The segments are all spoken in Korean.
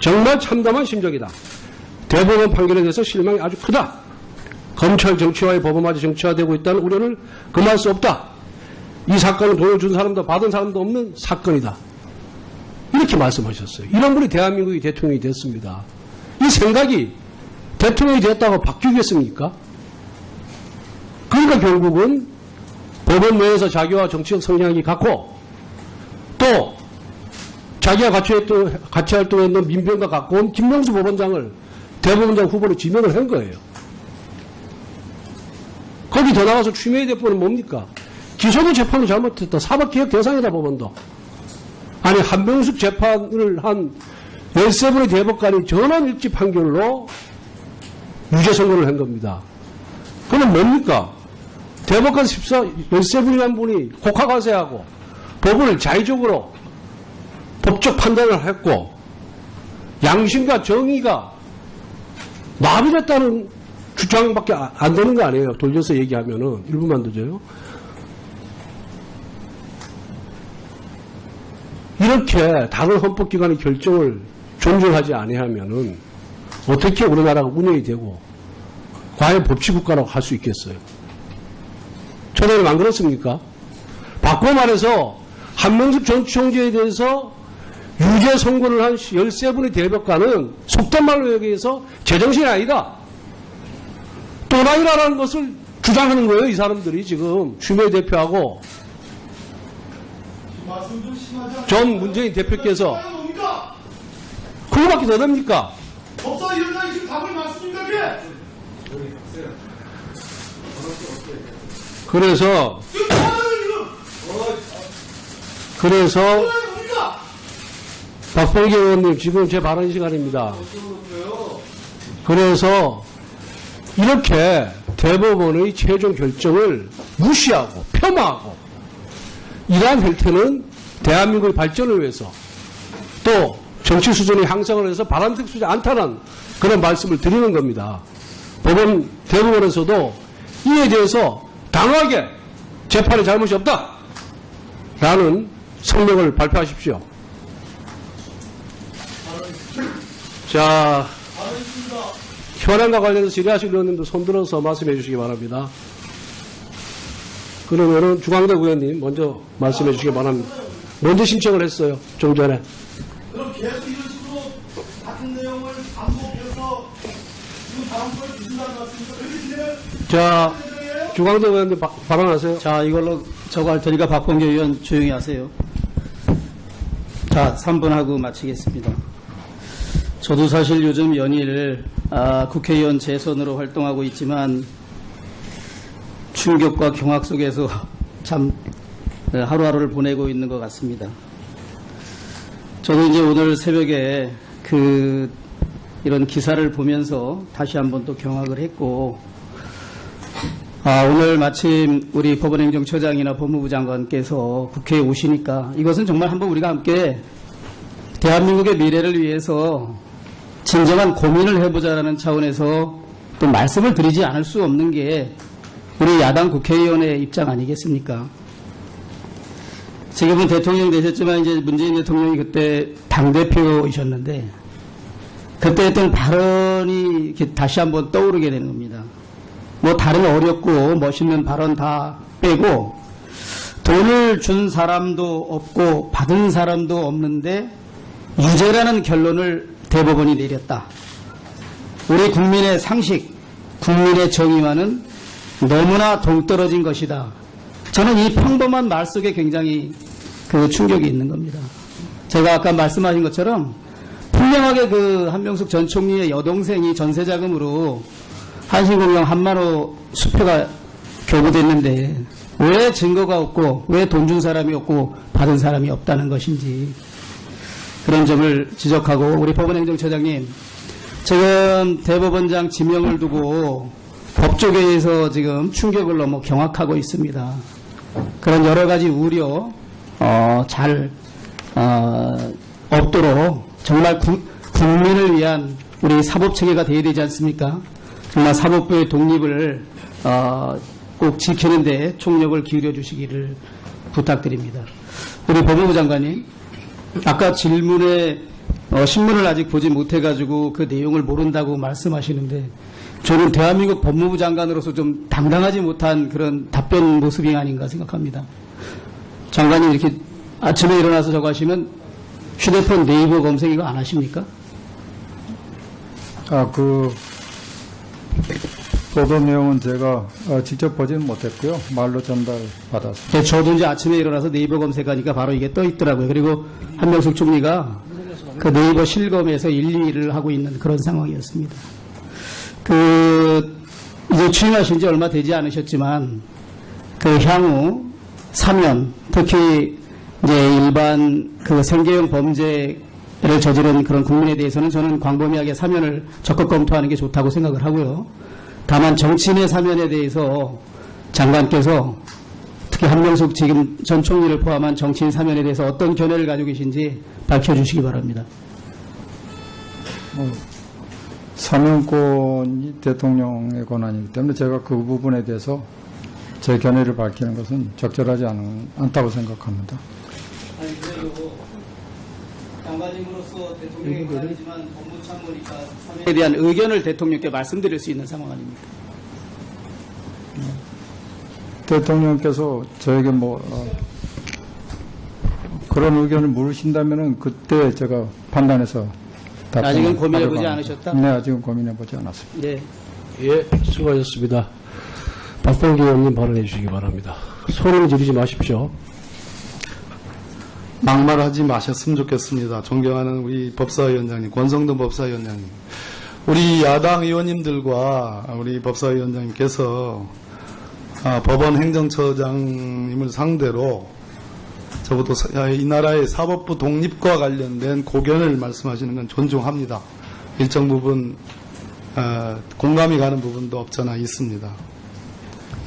정말 참담한 심정이다. 대법원 판결에 대해서 실망이 아주 크다. 검찰 정치화의 법원마저 정치화되고 있다는 우려를 금할 수 없다. 이 사건은 돈을 준 사람도 받은 사람도 없는 사건이다. 이렇게 말씀하셨어요. 이런 분이 대한민국의 대통령이 됐습니다. 이 생각이 대통령이 됐다고 바뀌겠습니까? 그러니까 결국은 법원 내에서 자기와 정치적 성향이 같고 또 자기가 같이 활동했던 민변과 가까운 김명수 법원장을 대법원장 후보로 지명을 한 거예요. 거기 더 나가서 추미애 대표는 뭡니까? 기소부 재판을 잘못했다. 사법개혁 대상이다 법원도. 아니 한명숙 재판을 한 13분의 대법관이 전원일치 판결로 유죄 선고를 한 겁니다. 그러면 뭡니까? 대법관 13분이라는 분이 국가과세하고 법원을 자의적으로 법적 판단을 했고 양심과 정의가 마비됐다는 주장밖에 안 되는 거 아니에요. 돌려서 얘기하면은 1분만 더 줘요. 이렇게 다른 헌법기관의 결정을 존중하지 아니하면은 어떻게 우리나라가 운영이 되고 과연 법치국가라고 할 수 있겠어요? 초대는 안 그렇습니까? 바꿔 말해서 한명숙 전 총재에 대해서 유죄 선고를 한 13분의 대법관은 속된 말로 얘기해서 제정신이 아니다. 또라이라는 것을 주장하는 거예요. 이 사람들이 지금 추미애 대표하고 전 문재인 대표께서 그거밖에 더 됩니까? 법사위원장이 지금 답을 맞습니까? 그래서 박봉계 의원님 지금 제 발언 시간입니다. 그래서 이렇게 대법원의 최종 결정을 무시하고 폄하하고 이러한 형태는 대한민국의 발전을 위해서 또 정치 수준의 향상을 위해서 바람직하지 않다는 그런 말씀을 드리는 겁니다. 대법원에서도 이에 대해서 단호하게 재판에 잘못이 없다 라는 성명을 발표하십시오. 자, 현안과 관련해서 질의하실 의원님도 손들어서 말씀해 주시기 바랍니다. 그러면은 중앙대 의원님 먼저 말씀해 주시기 바랍니다. 먼저 신청을 했어요. 좀 전에. 그럼 계속 이런 식으로 같은 내용을 반복해서 지금 다음 걸 주신다는 말씀입니까? 그렇게 진행을 자, 중앙대 의원님 발언하세요. 자, 이걸로 저거 할 테니까 박범계 의원 조용히 하세요. 자, 3분 하고 마치겠습니다. 저도 사실 요즘 연일 국회의원 재선으로 활동하고 있지만 충격과 경악 속에서 참 하루하루를 보내고 있는 것 같습니다. 저도 이제 오늘 새벽에 이런 기사를 보면서 다시 한번 또 경악을 했고, 오늘 마침 우리 법원행정처장이나 법무부 장관께서 국회에 오시니까 이것은 정말 한번 우리가 함께 대한민국의 미래를 위해서 진정한 고민을 해보자라는 차원에서 또 말씀을 드리지 않을 수 없는 게 우리 야당 국회의원의 입장 아니겠습니까? 지금은 대통령 되셨지만 이제 문재인 대통령이 그때 당대표이셨는데 그때 했던 발언이 이렇게 다시 한번 떠오르게 되는 겁니다. 뭐 다른 어렵고 멋있는 발언 다 빼고 돈을 준 사람도 없고 받은 사람도 없는데 유죄라는 결론을 대법원이 내렸다. 우리 국민의 상식, 국민의 정의와는 너무나 동떨어진 것이다. 저는 이 평범한 말 속에 굉장히 충격이 있는 겁니다. 제가 아까 말씀하신 것처럼 분명하게 한명숙 전 총리의 여동생이 전세자금으로 한신공영 한만호 수표가 교부됐는데 왜 증거가 없고 왜 돈 준 사람이 없고 받은 사람이 없다는 것인지 그런 점을 지적하고, 우리 법원행정처장님, 지금 대법원장 지명을 두고 법조계에서 지금 충격을 너무 경악하고 있습니다. 그런 여러 가지 우려 잘 없도록 정말 국민을 위한 우리 사법체계가 되어야 되지 않습니까? 정말 사법부의 독립을 꼭 지키는 데 총력을 기울여 주시기를 부탁드립니다. 우리 법무부 장관님, 아까 질문에 신문을 아직 보지 못해가지고 그 내용을 모른다고 말씀하시는데 저는 대한민국 법무부 장관으로서 좀 당당하지 못한 그런 답변 모습이 아닌가 생각합니다. 장관님 이렇게 아침에 일어나서 저거 하시면 휴대폰 네이버 검색 이거 안 하십니까? 보도 내용은 제가 직접 보지는 못했고요. 말로 전달받았습니다. 네, 저도 이제 아침에 일어나서 네이버 검색하니까 바로 이게 떠 있더라고요. 그리고 한명숙 총리가 그 네이버 실검에서 1, 2위를 하고 있는 그런 상황이었습니다. 이제 취임하신 지 얼마 되지 않으셨지만 그 향후 사면, 특히 이제 일반 그 생계형 범죄를 저지른 그런 국민에 대해서는 저는 광범위하게 사면을 적극 검토하는 게 좋다고 생각을 하고요. 다만 정치인의 사면에 대해서 장관께서 특히 한명숙 지금 전 총리를 포함한 정치인 사면에 대해서 어떤 견해를 가지고 계신지 밝혀주시기 바랍니다. 사면권이 대통령의 권한이기 때문에 제가 그 부분에 대해서 제 견해를 밝히는 것은 적절하지 않다고 생각합니다. 아니, 그래도 장관님으로서 대통령의 권한이지만 법무참모니까 사면에 대한 의견을 대통령께 말씀드릴 수 있는 상황 아닙니까? 대통령께서 저에게 그런 의견을 물으신다면은 그때 제가 판단해서 아직은 고민해보지 하려고 않으셨다? 합니다. 네, 아직은 고민해보지 않았습니다. 네. 예, 수고하셨습니다. 박봉기 의원님 발언해 주시기 바랍니다. 소리를 지르지 마십시오. 막말하지 마셨으면 좋겠습니다. 존경하는 우리 법사위원장님, 권성동 법사위원장님. 우리 야당 의원님들과 우리 법사위원장님께서 법원 행정처장님을 상대로 저부터 이 나라의 사법부 독립과 관련된 고견을 말씀하시는 건 존중합니다. 일정 부분 공감이 가는 부분도 없잖아 있습니다.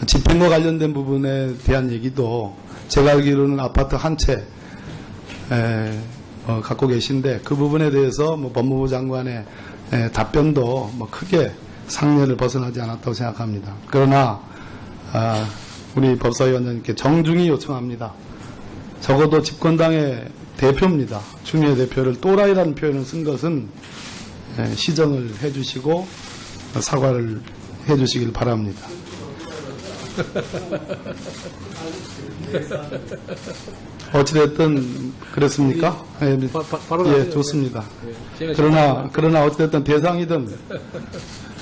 집행과 관련된 부분에 대한 얘기도 제가 알기로는 아파트 한 채 갖고 계신데 그 부분에 대해서 법무부 장관의 답변도 크게 상례를 벗어나지 않았다고 생각합니다. 그러나 우리 법사위원장님께 정중히 요청합니다. 적어도 집권당의 대표입니다. 추미애 대표를 또라이라는 표현을 쓴 것은 시정을 해주시고 사과를 해주시길 바랍니다. 어찌됐든 그랬습니까? 예, 좋습니다. 그러나 어찌됐든 대상이든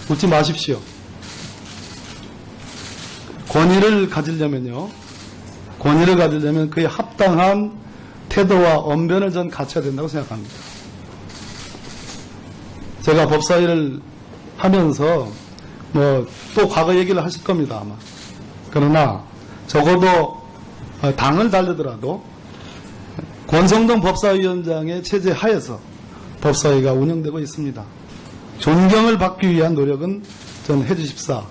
웃지 마십시오. 권위를 가지려면 그에 합당한 태도와 언변을 전 갖춰야 된다고 생각합니다. 제가 법사위를 하면서 또 과거 얘기를 하실 겁니다, 아마. 그러나 적어도 당을 달르더라도 권성동 법사위원장의 체제 하에서 법사위가 운영되고 있습니다. 존경을 받기 위한 노력은 저는 해주십사.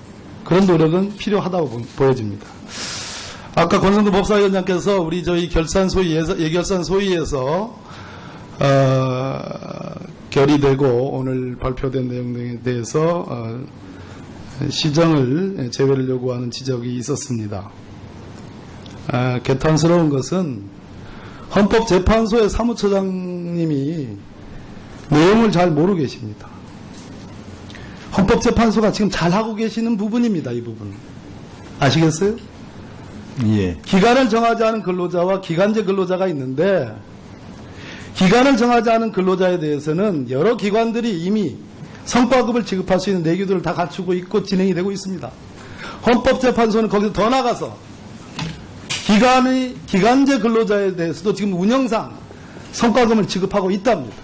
그런 노력은 필요하다고 보여집니다. 아까 권성동 법사위원장께서 우리 저희 예결산 소위에서 결의되고 오늘 발표된 내용 등에 대해서 시정을 제외를 요구하는 지적이 있었습니다. 개탄스러운 것은 헌법재판소의 사무처장님이 내용을 잘 모르고 계십니다. 헌법재판소가 지금 잘하고 계시는 부분입니다. 이 부분. 아시겠어요? 예. 기간을 정하지 않은 근로자와 기간제 근로자가 있는데 기간을 정하지 않은 근로자에 대해서는 여러 기관들이 이미 성과급을 지급할 수 있는 내규들을 다 갖추고 있고 진행이 되고 있습니다. 헌법재판소는 거기서 더 나가서 기간제 근로자에 대해서도 지금 운영상 성과금을 지급하고 있답니다.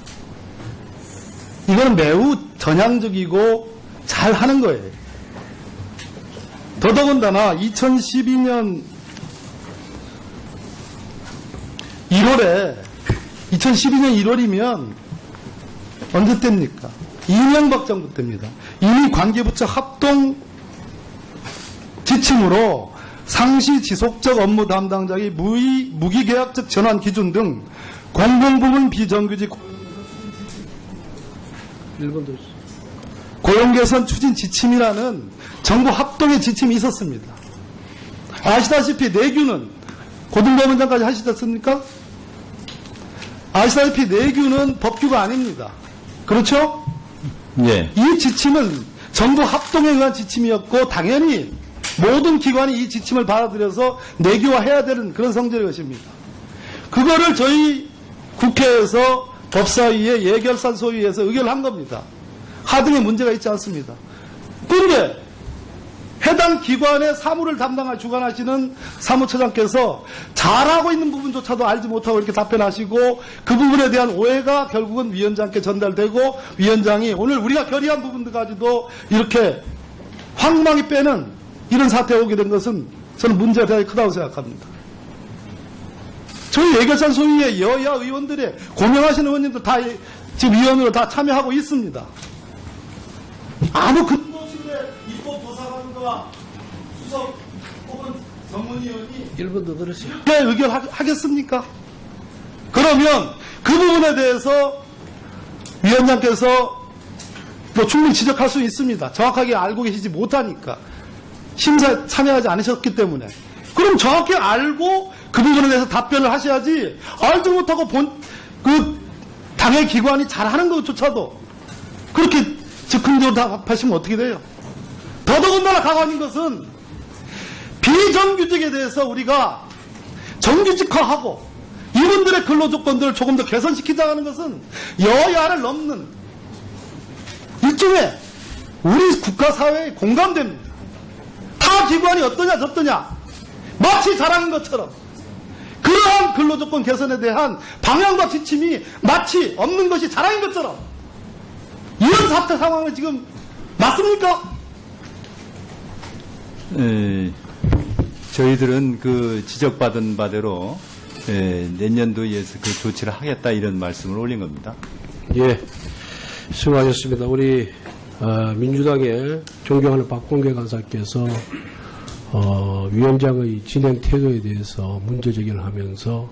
이거는 매우 전향적이고 잘 하는 거예요. 더더군다나 2012년 1월이면 언제 때입니까? 이명박 정부 때입니다. 이미 관계부처 합동 지침으로 상시 지속적 업무 담당자의 무기계약적 전환 기준 등 공공부문 비정규직 고용개선 추진 지침이라는 정부 합동의 지침이 있었습니다. 아시다시피 내규는 고등법원장까지 하시지 않습니까? 아시다시피 내규는 법규가 아닙니다. 그렇죠? 예. 이 지침은 정부 합동에 의한 지침이었고 당연히 모든 기관이 이 지침을 받아들여서 내규화해야 되는 그런 성질의 것입니다. 그거를 저희 국회에서 법사위의 예결산 소위에서 의결한 겁니다. 하등에 문제가 있지 않습니다. 그런데 해당 기관의 사무를 담당할 주관하시는 사무처장께서 잘하고 있는 부분조차도 알지 못하고 이렇게 답변하시고 그 부분에 대한 오해가 결국은 위원장께 전달되고 위원장이 오늘 우리가 결의한 부분들까지도 이렇게 황망히 빼는 이런 사태가 오게 된 것은 저는 문제가 대단히 크다고 생각합니다. 저희 예결산 소위의 여야 의원들의 고명하신 의원님들 다 지금 위원으로 다 참여하고 있습니다. 아무 근거 없이 입법도사관과 수석 혹은 전문위원이 1분 더 들으세요. 왜 의결하겠습니까? 그러면 그 부분에 대해서 위원장께서 뭐 충분히 지적할 수 있습니다. 정확하게 알고 계시지 못하니까. 심사에 참여하지 않으셨기 때문에. 그럼 정확히 알고 그 부분에 대해서 답변을 하셔야지 알지 못하고 그 당의 기관이 잘하는 것조차도 그렇게 즉흥적으로 답하시면 어떻게 돼요? 더더군다나 가관인 것은 비정규직에 대해서 우리가 정규직화하고 이분들의 근로조건들을 조금 더 개선시키자는 것은 여야를 넘는 일종의 우리 국가사회에 공감됩니다. 타 기관이 어떠냐 저떠냐 마치 자랑인 것처럼 그러한 근로조건 개선에 대한 방향과 지침이 마치 없는 것이 자랑인 것처럼 이런 사태 상황을 지금 맞습니까? 저희들은 그 지적받은 바대로 내년도에 그 조치를 하겠다 이런 말씀을 올린 겁니다. 예, 수고하셨습니다. 우리 민주당의 존경하는 박범계 간사께서 위원장의 진행 태도에 대해서 문제 제기를 하면서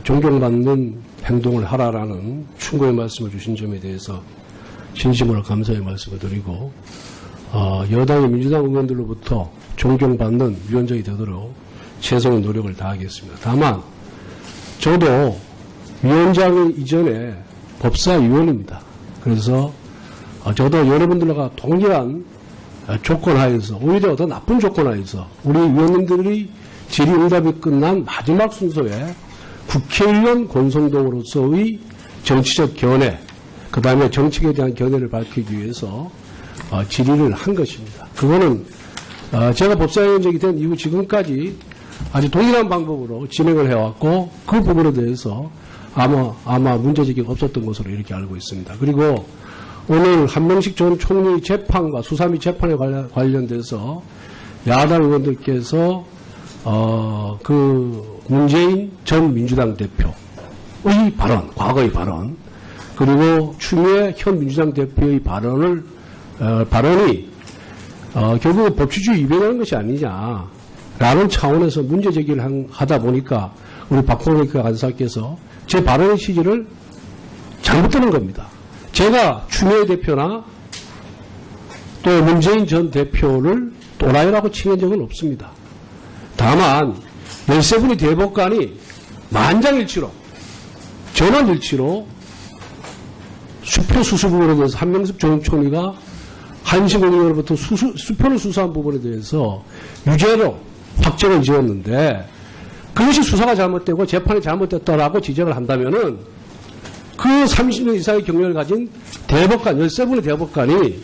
존경받는 행동을 하라라는 충고의 말씀을 주신 점에 대해서 진심으로 감사의 말씀을 드리고 여당의 민주당 의원들로부터 존경받는 위원장이 되도록 최선의 노력을 다하겠습니다. 다만 저도 위원장의 이전에 법사위원입니다. 그래서 저도 여러분들과 동일한 조건 하에서 오히려 더 나쁜 조건 하에서 우리 위원님들이 질의응답이 끝난 마지막 순서에 국회의원 권성동으로서의 정치적 견해 그 다음에 정책에 대한 견해를 밝히기 위해서 질의를 한 것입니다. 그거는 제가 법사위원장이 된 이후 지금까지 아주 동일한 방법으로 진행을 해왔고 그 부분에 대해서 아마 문제제기가 없었던 것으로 이렇게 알고 있습니다. 그리고 오늘 한명식 전 총리 재판과 수사미 재판에 관련돼서 야당 의원들께서 그 문재인 전 민주당 대표의 발언, 과거의 발언, 그리고 추미애 현 민주당 대표의 발언이 결국 법치주의 위배하는 것이 아니냐라는 차원에서 문제 제기를 하다 보니까 우리 박범계 간사께서 제 발언의 취지를 잘못 들은 겁니다. 제가 추미애 대표나 또 문재인 전 대표를 또라이라고 칭한 적은 없습니다. 다만 13분의 대법관이 만장일치로 전원일치로 수표 수수 부분에 대해서 한명숙 전 총리가 한시공영으로부터 수표를 수사한 부분에 대해서 유죄로 확정을 지었는데 그것이 수사가 잘못되고 재판이 잘못됐다라고 지적을 한다면은 그 30년 이상의 경력을 가진 대법관, 13분의 대법관이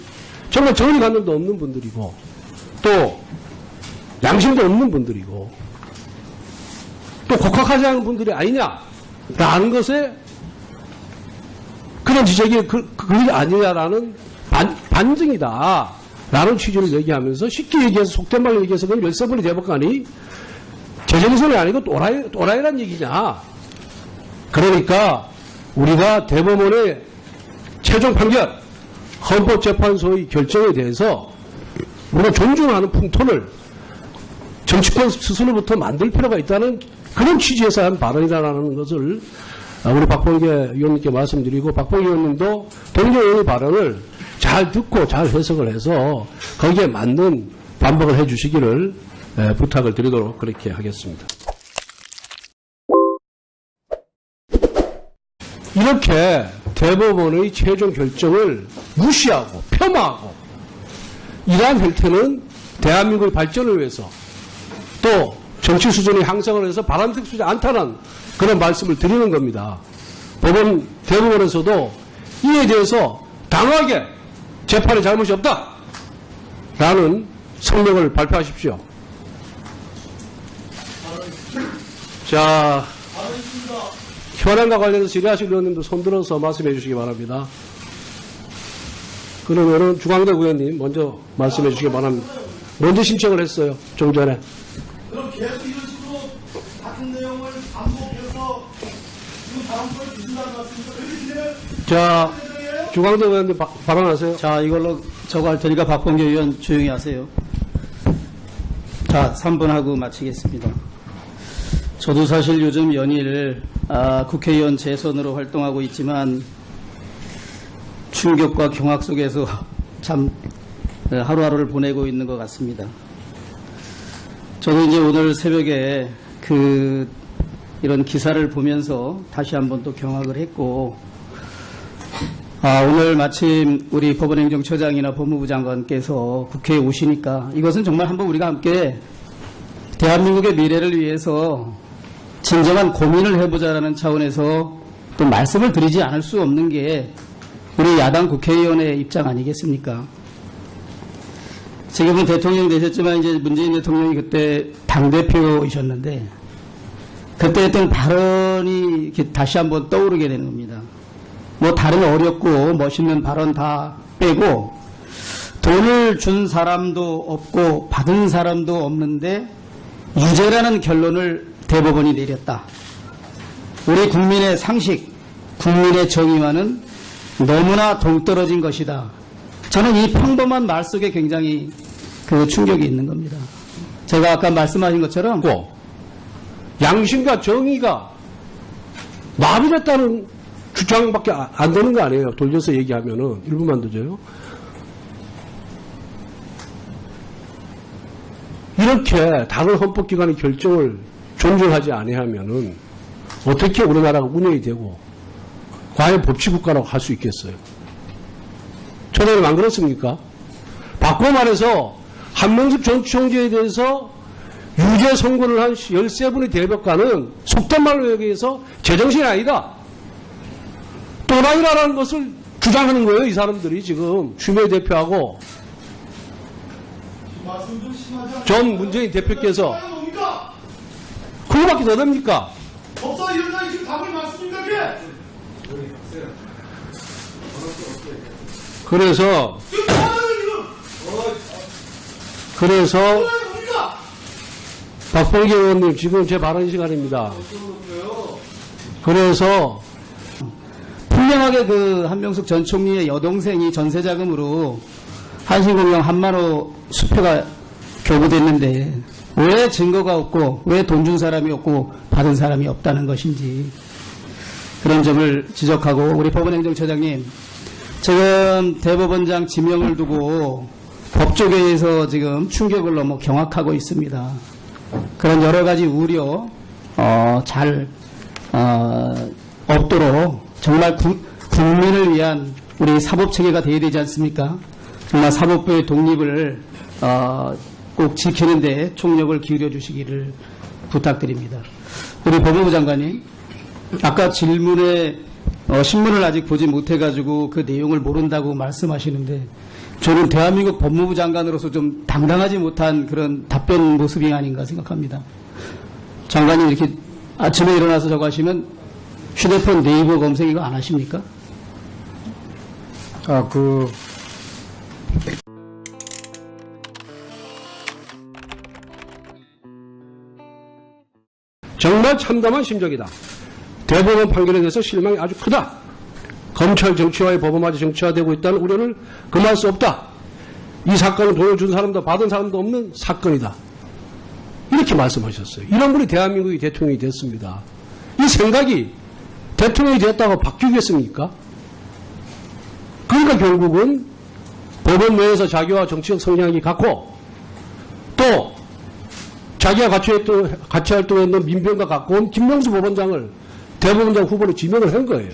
정말 정의감정도 없는 분들이고 또 양심도 없는 분들이고 또 곡학하지 않은 분들이 아니냐라는 것에 그런 지적이 그게 아니냐라는 반증이다라는 취지를 얘기하면서 쉽게 얘기해서 속된 말로 얘기해서 그럼 13분의 대법관이 제정신이 아니고 또라이란 얘기냐. 그러니까 우리가 대법원의 최종 판결, 헌법재판소의 결정에 대해서 우리가 존중하는 풍토를 정치권 스스로부터 만들 필요가 있다는 그런 취지에서 한 발언이라는 것을 우리 박범계 의원님께 말씀드리고 박범계 의원님도 동료 의원의 발언을 잘 듣고 잘 해석을 해서 거기에 맞는 반박을 해 주시기를 부탁을 드리도록 그렇게 하겠습니다. 이렇게 대법원의 최종 결정을 무시하고 폄하하고 이러한 형태는 대한민국의 발전을 위해서 또 정치 수준의 향상을 위해서 바람직하지 않다는 그런 말씀을 드리는 겁니다. 대법원에서도 이에 대해서 당하게 재판에 잘못이 없다라는 성명을 발표하십시오. 자, 현안과 관련해서 질의하실 의원님도 손들어서 말씀해 주시기 바랍니다. 그러면은 주광덕 의원님 먼저 말씀해 주시기 바랍니다. 먼저 신청을 했어요. 좀 전에. 그럼 계속 이런 식으로 같은 내용을 반복해서 지금 다음 걸 주신다는 말씀입니까? 그렇게 진행을 자, 주광덕 의원님 발언하세요. 자, 이걸로 저거 할 테니까 박범계 의원 조용히 하세요. 자, 3분 하고 마치겠습니다. 저도 사실 요즘 연일 국회의원 재선으로 활동하고 있지만 충격과 경악 속에서 참 하루하루를 보내고 있는 것 같습니다. 저도 이제 오늘 새벽에 이런 기사를 보면서 다시 한번 또 경악을 했고, 오늘 마침 우리 법원행정처장이나 법무부 장관께서 국회에 오시니까 이것은 정말 한번 우리가 함께 대한민국의 미래를 위해서 진정한 고민을 해보자라는 차원에서 또 말씀을 드리지 않을 수 없는 게 우리 야당 국회의원의 입장 아니겠습니까? 지금은 대통령 되셨지만 이제 문재인 대통령이 그때 당대표이셨는데 그때 했던 발언이 이렇게 다시 한번 떠오르게 되는 겁니다. 뭐 다른 어렵고 멋있는 발언 다 빼고 돈을 준 사람도 없고 받은 사람도 없는데 유죄라는 결론을 대법원이 내렸다. 우리 국민의 상식, 국민의 정의와는 너무나 동떨어진 것이다. 저는 이 평범한 말 속에 굉장히 충격이 있는 겁니다. 제가 아까 말씀하신 것처럼 양심과 정의가 마비됐다는 주장밖에 안 되는 거 아니에요. 돌려서 얘기하면은 1분만 더 줘요. 이렇게 다른 헌법기관의 결정을 존중하지 아니하면은 어떻게 우리나라가 운영이 되고 과연 법치국가라고 할 수 있겠어요? 초대는 안 그렇습니까? 바꿔 말해서 한명숙 전 총재에 대해서 유죄 선고를 한 13분의 대법관은 속된 말로 얘기해서 제정신이 아니다. 또라이라는 것을 주장하는 거예요. 이 사람들이 지금 추미애 대표하고 말씀 좀 심하지 않습니까? 전 문재인 대표께서 뭡니까? 그거밖에 더 됩니까? 법사위원장이 지금 답을 맞습니까? 그게? 그래서 지금 뭐하는 지금? 그래서 뭡니까? 박범계 의원님 지금 제 발언 시간입니다. 그래서 분명하게 한명숙 전 총리의 여동생이 전세자금으로 한신공영 한만호 수표가 교부됐는데 왜 증거가 없고 왜 돈 준 사람이 없고 받은 사람이 없다는 것인지 그런 점을 지적하고, 우리 법원행정처장님 지금 대법원장 지명을 두고 법조계에서 지금 충격을 너무 경악하고 있습니다. 그런 여러 가지 우려 잘 없도록 정말 국민을 위한 우리 사법체계가 되어야 되지 않습니까? 정말 사법부의 독립을 꼭 지키는 데 총력을 기울여 주시기를 부탁드립니다. 우리 법무부 장관님, 아까 질문에 신문을 아직 보지 못해가지고 그 내용을 모른다고 말씀하시는데 저는 대한민국 법무부 장관으로서 좀 당당하지 못한 그런 답변 모습이 아닌가 생각합니다. 장관님 이렇게 아침에 일어나서 저거 하시면 휴대폰 네이버 검색 이거 안 하십니까? 정말 참담한 심정이다. 대법원 판결에 대해서 실망이 아주 크다. 검찰 정치화의 법원마저 정치화되고 있다는 우려를 금할 수 없다. 이 사건은 돈을 준 사람도 받은 사람도 없는 사건이다. 이렇게 말씀하셨어요. 이런 분이 대한민국의 대통령이 됐습니다. 이 생각이 대통령이 됐다고 바뀌겠습니까? 그러니까 결국은 법원 내에서 자기와 정치적 성향이 같고 또 자기가 같이 활동했던 민변과 가까운 김명수 법원장을 대법원장 후보로 지명을 한 거예요.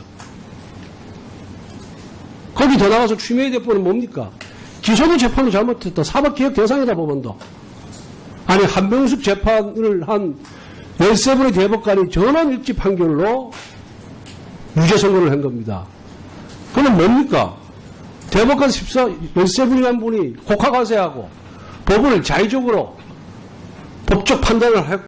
거기 더 나가서 추미애 대표는 뭡니까? 기소도 재판도 잘못했다. 사법개혁 대상이다, 법원도. 아니, 한명숙 재판을 한 13분의 대법관이 전원 일치 판결로 유죄 선고를 한 겁니다. 그건 뭡니까? 대법관 13분이라는 분이 국가과세하고 법원을 자의적으로 법적 판단을 했고